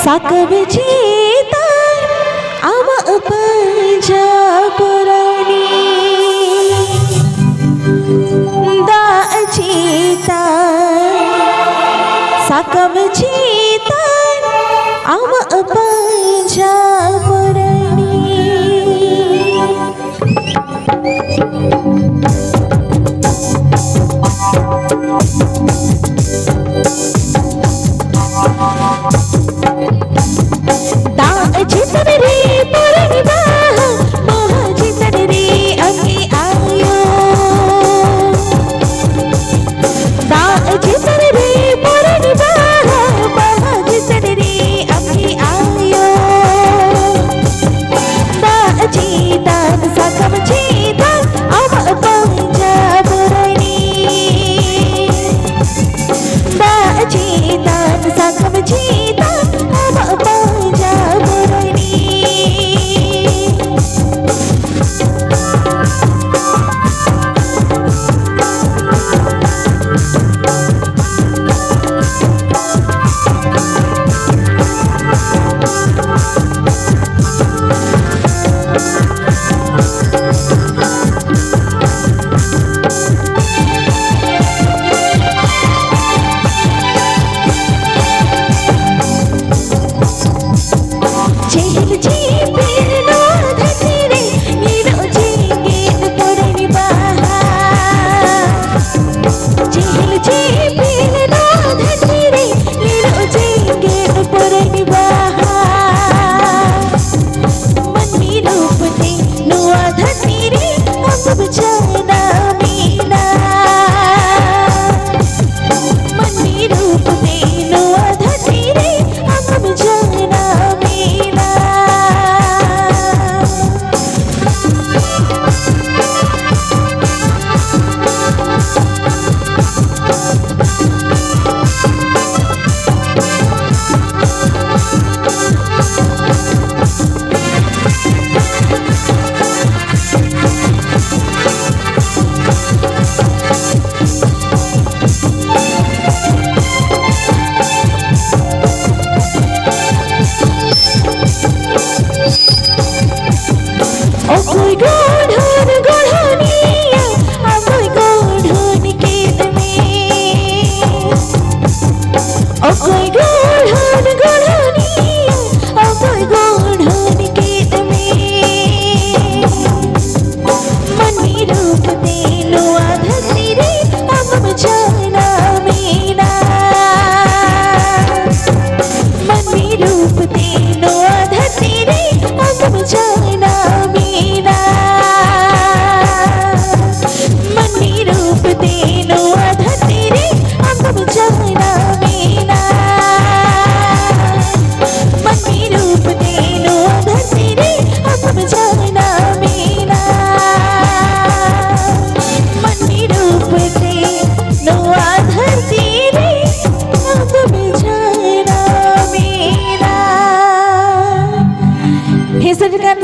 sakab cita ama panjapurani da cita sakab cita ama panjapurani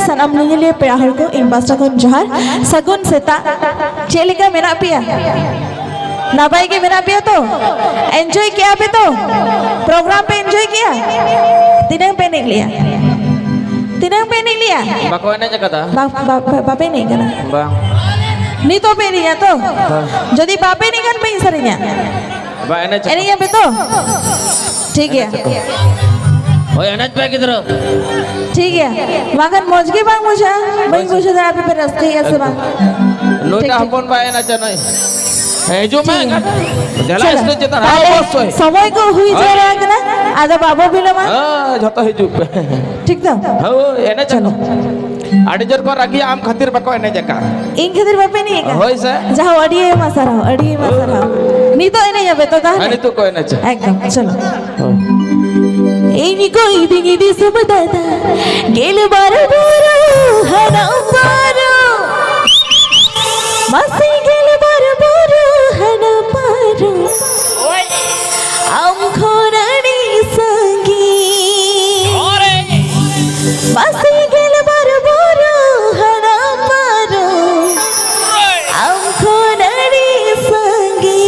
sanam ningile perahar ko in basta kon johar sagun seta chelika mena pia nabai ke mena pia to enjoy kiya pe to program pe enjoy kiya tinang pe nahi liya bako na jakata bape nahi kana bang ni to pe niya to jodi bape nahi kan pe sarinya ba ena eniya pe to ठीक है ओए अनज पे किधर ठीक है मगन मौजगी बांग मुझे बांग मुझे जरा पे रास्ते ऐसे बांग लोटा हपन बाय ना चनई ए जो मैं जला इसने चेता हां बस होय समय को हुई जा रहा है ना आधा बाबू बिलो मा हां जतो हिजु ठीक तो हो एने चलो आडजर को राखी आम खातिर बको एने जका इन खातिर बापे नहीं का होय से जाओ अड़िए मसारा नी तो एने जाबे तो ता अने तो को एने च एकदम चलो एनी को इदी सब दादा गेल बार बारो हना बारो मसी गेल बार बारो हना बारो आम खोरानी संगी मसी गेल बार बारो हना बारो आम खोरानी संगी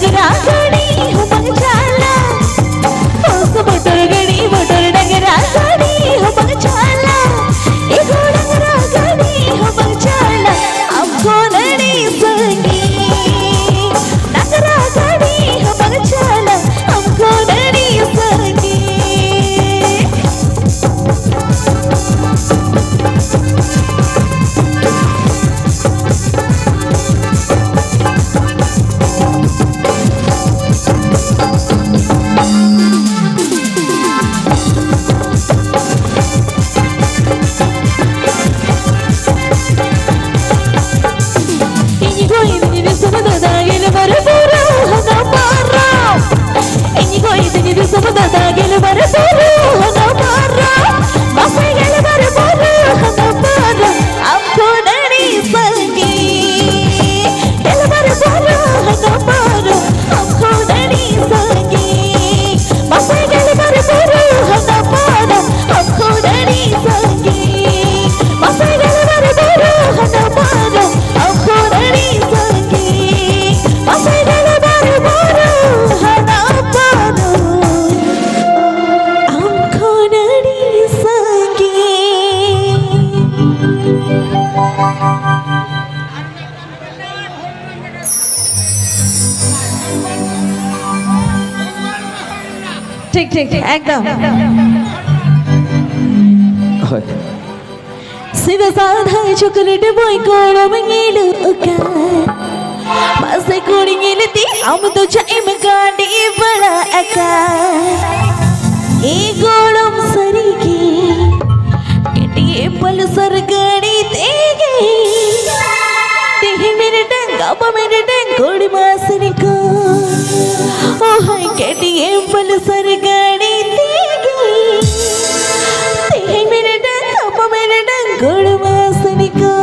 डगरा गाड़ी हो बगचाला ओस मोटर डगरा गाड़ी हो बगचाला एगो डगरा गाड़ी हो बगचाला हमको नड़ी संगी डगरा गाड़ी हो बगचाला हमको नड़ी संगी ठीक ठीक एकदम सीधा साधा चॉकलेट बॉय कोड़ा मंगेलू का बस कोड़ी गेलती हम तो चाय में गाड़ी बड़ा अका ए गोड़म सरी की केटी पल सर गाड़ी देगे तेही मेरे टंगा पा मेरे टंग कोड़ी मासनी को ओ हाय केटी पल सर गाड़ी देगे तेही मेरे टंगा पा मेरे टंग कोड़ी मासनी को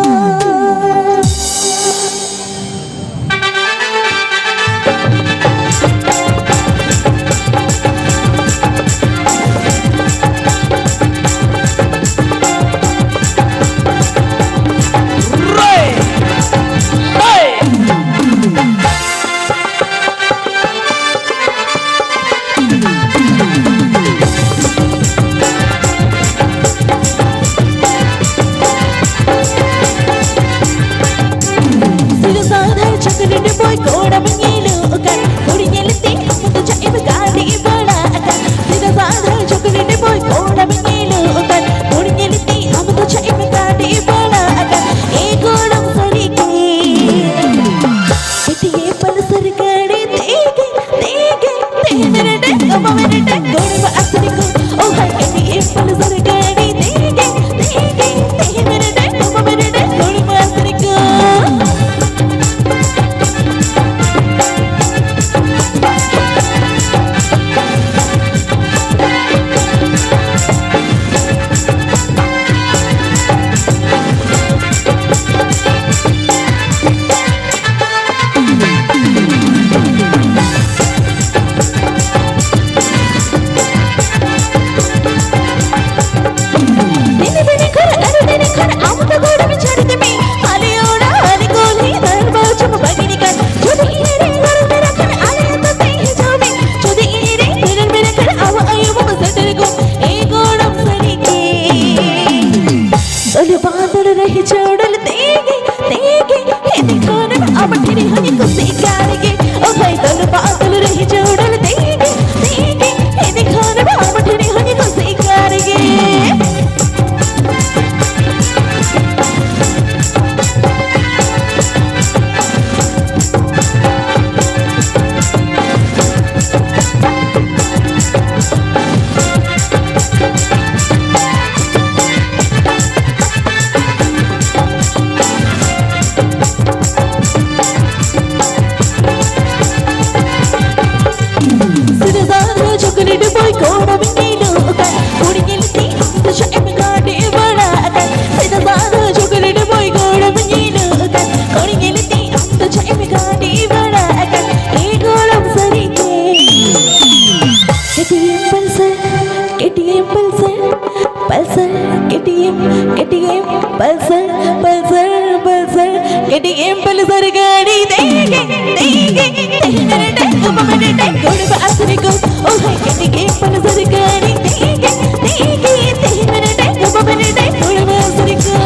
पल्सर गाड़ी देंगे gaba mere dai gode ba asri ko oh hai keti ke pan sar gani tege te mere dai gaba mere dai gode ba asri ko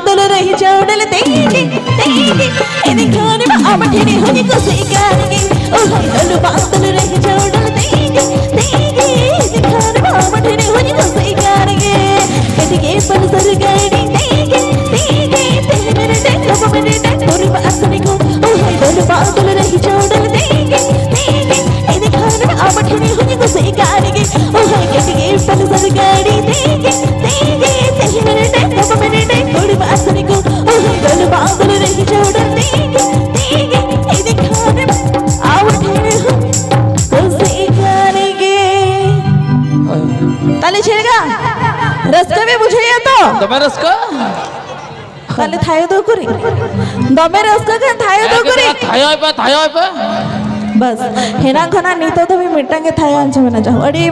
दल रही चौड़ल तेगे इन्हें खाने में आमठेने होने को सिखाएंगे ओ हाय दल रही चौड़ल तेगे इन्हें खाने में आमठेने होने को सिखाएंगे कटी के पल सर गाड़ी तेगे मेरे डे कब मेरे डे तोरी बासनी को ओ हाय दल रही चौड़ल तेगे इन्हें खाने में आमठेने होने को सिखाएंगे ओ हाय कटी के पल सर गाड़ी तेगे मेरे डे कब मेरे डे तोरी बासनी को ओ हाय दल रही चौड़ल तेगे इन्हें खाने में आमठेने होने को सिखाएंगे ताली छेड़ेगा रस्का भी बुझे तो दमे रस्का ताले थायो दो कुरी दमे रस्का का थायो दो कुरी थायो पे बस हेना खना नीतो तो भी मिटांगे थायो अंच में ना जाओ अड़ी